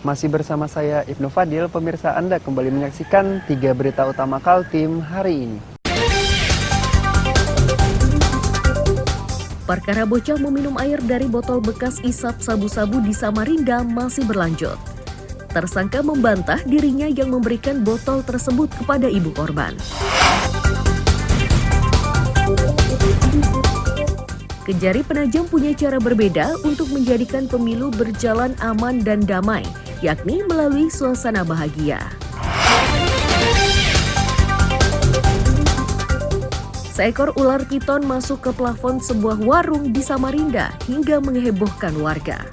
Masih bersama saya Ibnu Fadil, pemirsa Anda kembali menyaksikan 3 berita utama Kaltim hari ini. Perkara bocah meminum air dari botol bekas isap sabu-sabu di Samarinda masih berlanjut. Tersangka membantah dirinya yang memberikan botol tersebut kepada ibu korban. Kejari penajam punya cara berbeda untuk menjadikan pemilu berjalan aman dan damai, yakni melalui suasana bahagia. Seekor ular piton masuk ke plafon sebuah warung di Samarinda hingga menghebohkan warga.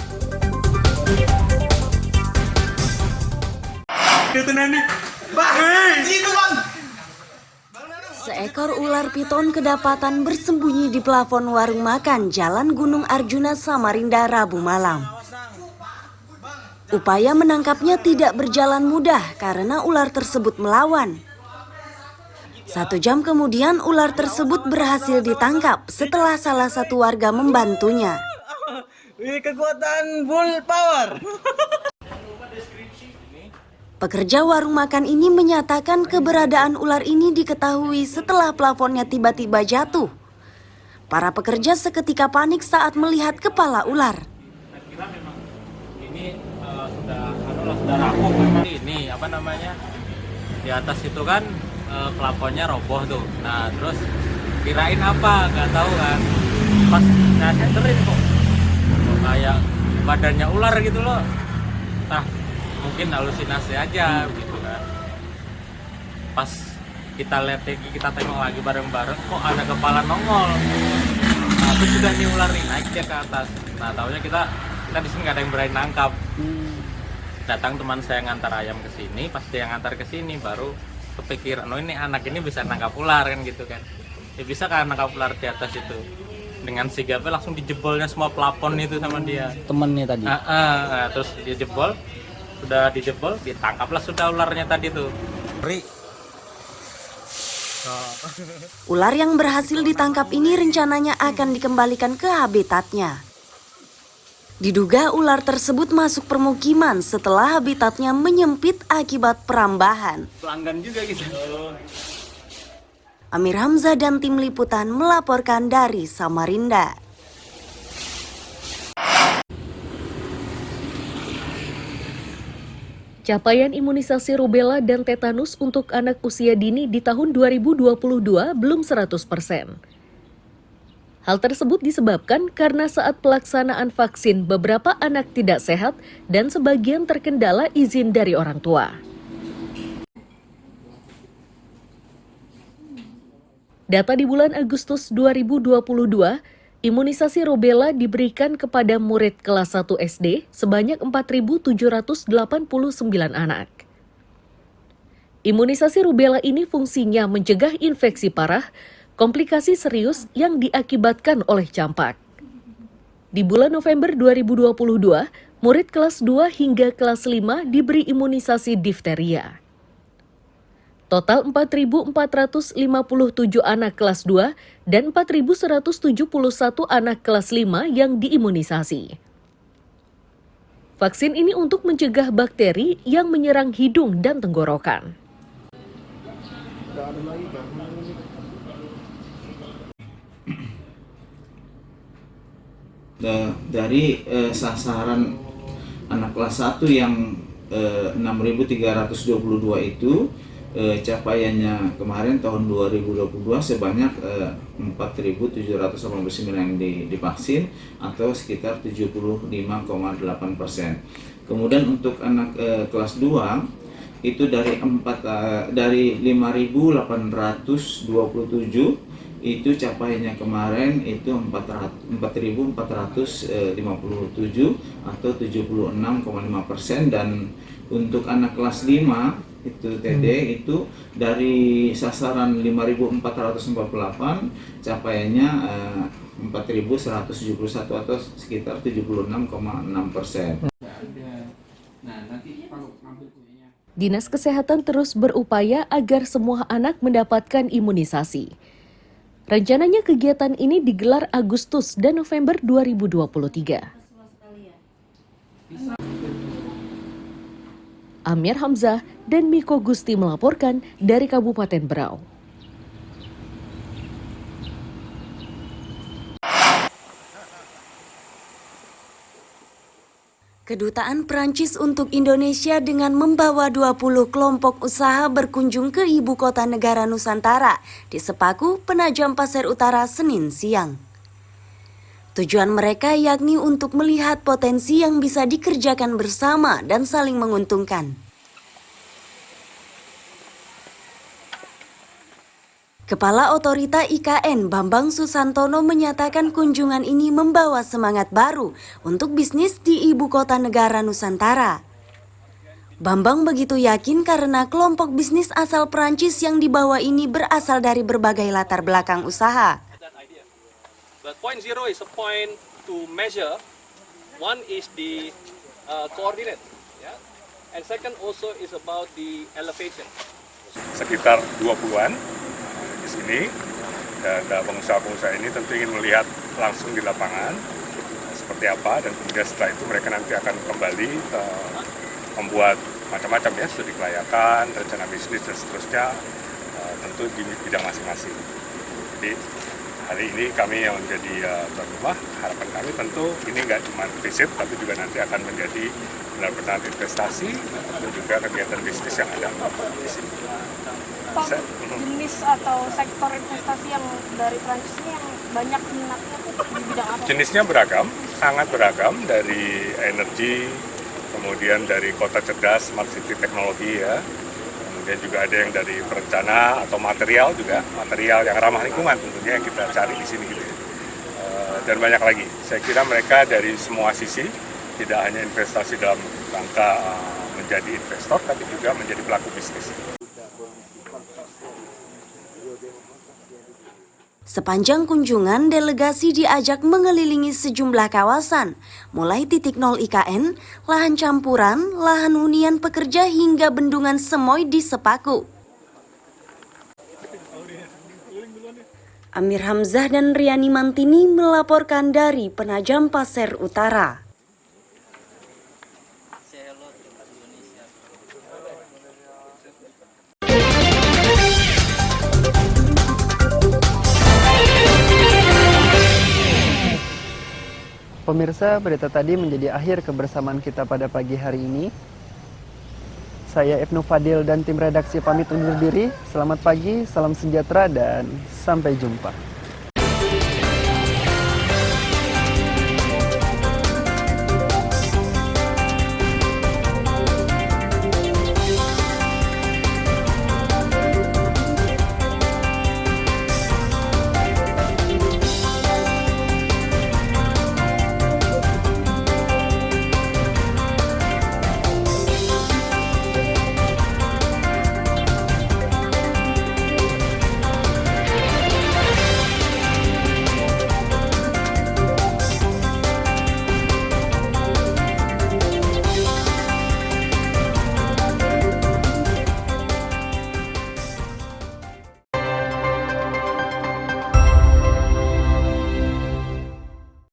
Seekor ular piton kedapatan bersembunyi di plafon warung makan Jalan Gunung Arjuna, Samarinda, Rabu malam. Upaya menangkapnya tidak berjalan mudah karena ular tersebut melawan. 1 jam kemudian ular tersebut berhasil ditangkap setelah salah satu warga membantunya. Ini kekuatan bull power. Pekerja warung makan ini menyatakan keberadaan ular ini diketahui setelah plafonnya tiba-tiba jatuh. Para pekerja seketika panik saat melihat kepala ular. Kira memang ini sudah rapuh memang. Ini apa namanya, di atas itu kan plafonnya roboh tuh. Nah terus kirain apa, nggak tahu kan. Pas saya senterin kok kayak badannya ular gitu loh. Nah mungkin halusinasi aja gitu kan. Pas kita lihat lagi, kita tengok lagi bareng-bareng, kok ada kepala nongol. Nah terus sudah nih ular nih naik dia ke atas. Nah taunya kita di sini nggak ada yang berani nangkap. Datang teman saya ngantar ayam ke sini, pas dia ngantar ke sini baru kepikiran, oh ini anak ini bisa nangkap ular kan gitu kan. Ya bisa kan nangkap ular di atas itu. Dengan sigapnya langsung dijebolnya semua plafon itu sama dia. Temennya tadi. Terus dia jebol. Sudah dijebol, ditangkaplah sudah ularnya tadi tuh. Ular yang berhasil ditangkap ini rencananya akan dikembalikan ke habitatnya. Diduga ular tersebut masuk permukiman setelah habitatnya menyempit akibat perambahan. Pelanggan juga gitu. Amir Hamzah dan tim liputan melaporkan dari Samarinda. Capaian imunisasi rubella dan tetanus untuk anak usia dini di tahun 2022 belum 100%. Hal tersebut disebabkan karena saat pelaksanaan vaksin beberapa anak tidak sehat dan sebagian terkendala izin dari orang tua. Data di bulan Agustus 2022, imunisasi rubella diberikan kepada murid kelas 1 SD sebanyak 4.789 anak. Imunisasi rubella ini fungsinya mencegah infeksi parah, komplikasi serius yang diakibatkan oleh campak. Di bulan November 2022, murid kelas 2 hingga kelas 5 diberi imunisasi difteria. Total 4.457 anak kelas 2 dan 4.171 anak kelas 5 yang diimunisasi. Vaksin ini untuk mencegah bakteri yang menyerang hidung dan tenggorokan. Dari sasaran anak kelas 1 yang 6.322 itu, capaiannya kemarin tahun 2022 sebanyak 4.789 yang divaksin atau sekitar 75,8%. Kemudian untuk anak kelas 2 itu dari 5.827 itu capaiannya kemarin itu 4.457 atau 76,5%, dan untuk anak kelas 5 itu TD itu dari sasaran 5.448 capaiannya 4.171 atau sekitar 76,6%. Dinas Kesehatan terus berupaya agar semua anak mendapatkan imunisasi. Rencananya kegiatan ini digelar Agustus dan November 2023. Amir Hamzah dan Miko Gusti melaporkan dari Kabupaten Berau. Kedutaan Prancis untuk Indonesia dengan membawa 20 kelompok usaha berkunjung ke ibu kota negara Nusantara di Sepaku, Penajam Pasir Utara, Senin siang. Tujuan mereka yakni untuk melihat potensi yang bisa dikerjakan bersama dan saling menguntungkan. Kepala Otorita IKN Bambang Susantono menyatakan kunjungan ini membawa semangat baru untuk bisnis di ibu kota negara Nusantara. Bambang begitu yakin karena kelompok bisnis asal Prancis yang dibawa ini berasal dari berbagai latar belakang usaha. But point zero is a point to measure. One is the coordinate, yeah? And second also is about the elevation. Sekitar 20-an di sini, dan pengusaha-pengusaha ini tentu ingin melihat langsung di lapangan seperti apa, dan kemudian setelah itu mereka nanti akan kembali membuat macam-macam ya, studi kelayakan, rencana bisnis dan seterusnya, tentu di bidang masing-masing. Jadi hari ini kami yang menjadi tuan rumah, harapan kami tentu ini nggak cuma visit, tapi juga nanti akan menjadi benar-benar investasi dan juga kegiatan bisnis yang ada di sini. Jenis atau sektor investasi yang dari Prancis ini yang banyak minatnya tuh di bidang apa? Jenisnya beragam, sangat beragam, dari energi, kemudian dari kota cerdas, smart city teknologi ya, kemudian juga ada yang dari perencana atau material juga, material yang ramah lingkungan tentunya yang kita cari di sini gitu ya. Dan banyak lagi. Saya kira mereka dari semua sisi, tidak hanya investasi dalam rangka menjadi investor, tapi juga menjadi pelaku bisnis. Sepanjang kunjungan, delegasi diajak mengelilingi sejumlah kawasan, mulai titik nol IKN, lahan campuran, lahan hunian pekerja hingga bendungan Semoy di Sepaku. Amir Hamzah dan Riani Mantini melaporkan dari Penajam Pasir Utara. Pemirsa, berita tadi menjadi akhir kebersamaan kita pada pagi hari ini. Saya Ibnu Fadil dan tim redaksi pamit undur diri. Selamat pagi, salam sejahtera, dan sampai jumpa.